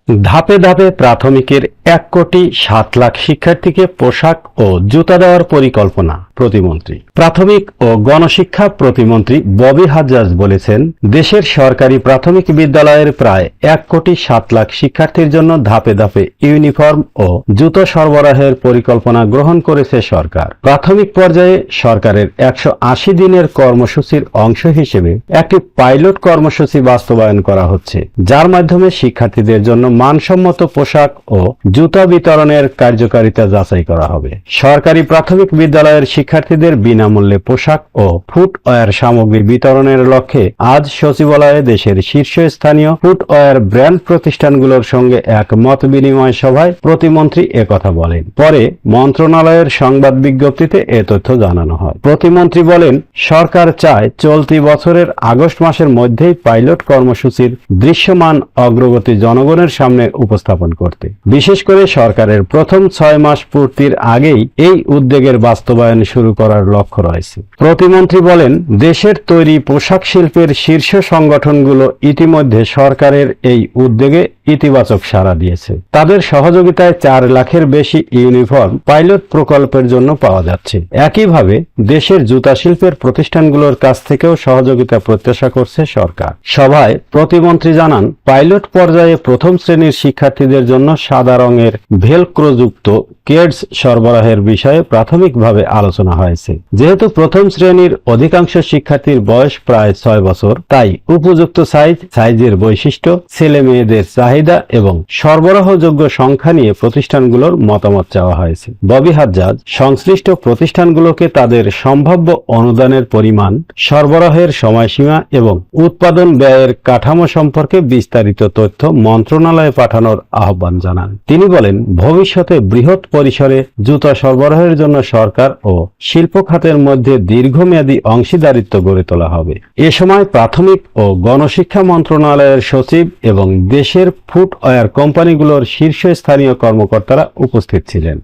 ধাপে ধাপে প্রাথমিকের 1,07,00,000 শিক্ষার্থীকে পোশাক ও জুতা দেওয়ার পরিকল্পনা। প্রতিমন্ত্রী প্রাথমিক ও গণশিক্ষা প্রতিমন্ত্রী ববি হাজ্জাজ বলেছেন, দেশের সরকারি প্রাথমিক বিদ্যালয়ের প্রায় 1,07,00,000 শিক্ষার্থীর জন্য ধাপে ধাপে ইউনিফর্ম ও জুতো সরবরাহের পরিকল্পনা গ্রহণ করেছে সরকার। প্রাথমিক পর্যায়ে সরকারের 180 দিনের কর্মসূচির অংশ হিসেবে একটি পাইলট কর্মসূচি বাস্তবায়ন করা হচ্ছে, যার মাধ্যমে শিক্ষার্থীদের জন্য মানসম্মত পোশাক ও জুতা বিতরণের কার্যকারিতা যাচাই করা হবে। সরকারি প্রাথমিক বিদ্যালয়ের শিক্ষার্থীদের বিনামূল্যে পোশাক ও ফুটওয়্যার সামগ্রী বিতরণের লক্ষ্যে আজ সচিবালয়ে দেশের শীর্ষস্থানীয় ফুটওয়্যার ব্র্যান্ড প্রতিষ্ঠানগুলোর সঙ্গে এক মত বিনিময় সভায় প্রতিমন্ত্রী একথা বলেন। পরে মন্ত্রণালয়ের সংবাদ বিজ্ঞপ্তিতে এ তথ্য জানানো হয়। প্রতিমন্ত্রী বলেন, সরকার চায় চলতি বছরের আগস্ট মাসের মধ্যেই পাইলট কর্মসূচির দৃশ্যমান অগ্রগতি জনগণের সামনে উপস্থাপন করতে। বিশেষ করে সরকারের প্রথম 6 মাস পূর্তির আগেই এই উদ্যোগের বাস্তবায়ন শুরু করার লক্ষ্য রয়েছে। প্রতিমন্ত্রী বলেন, দেশের তৈরি পোশাক শিল্পের শীর্ষ সংগঠনগুলো ইতিমধ্যে সরকারের এই উদ্যোগে ইতিবাচক সাড়া দিয়েছে। তাদের সহযোগিতায় 4 লাখের বেশি ইউনিফর্ম পাইলট প্রকল্পের জন্য পাওয়া যাচ্ছে। একইভাবে দেশের জুতা শিল্পের প্রতিষ্ঠানগুলোর কাছ থেকেও সহযোগিতা প্রত্যাশা করছে সরকার। সভায় প্রতিমন্ত্রী জানান, পাইলট পর্যায়ে প্রথম শ্রেণীর শিক্ষার্থীদের জন্য সাদা রঙের ভেলক্রোযুক্ত কেডস সরবরাহের বিষয়ে প্রাথমিকভাবে আলোচনা হয়েছে। যেহেতু প্রথম শ্রেণীর অধিকাংশ শিক্ষার্থীর বয়স প্রায় 6 বছর, তাই উপযুক্ত সাইজের বৈশিষ্ট্য, ছেলে মেয়েদের চাহিদা এবং সরবরাহযোগ্য সংখ্যা নিয়ে প্রতিষ্ঠানগুলোর মতামত চাওয়া হয়েছে। ববি হাজ্জাজ সংশ্লিষ্ট প্রতিষ্ঠানগুলোকে তাদের সম্ভাব্য অনুদানের পরিমাণ, সরবরাহের সময়সীমা এবং উৎপাদন ব্যয়ের কাঠামো সম্পর্কে বিস্তারিত তথ্য মন্ত্রণালয়ে পাঠানোর আহ্বান জানান। তিনি বলেন, ভবিষ্যতে বৃহৎ পরিসরে জুতা সরবরাহের জন্য সরকার ও শিল্প খাতের মধ্যে দীর্ঘমেয়াদী অংশীদারিত্ব গড়ে তোলা হবে। এ সময় প্রাথমিক ও গণশিক্ষা মন্ত্রণালয়ের সচিব এবং দেশের ফুটওয়্যার কোম্পানিগুলোর শীর্ষস্থানীয় কর্মকর্তারা উপস্থিত ছিলেন।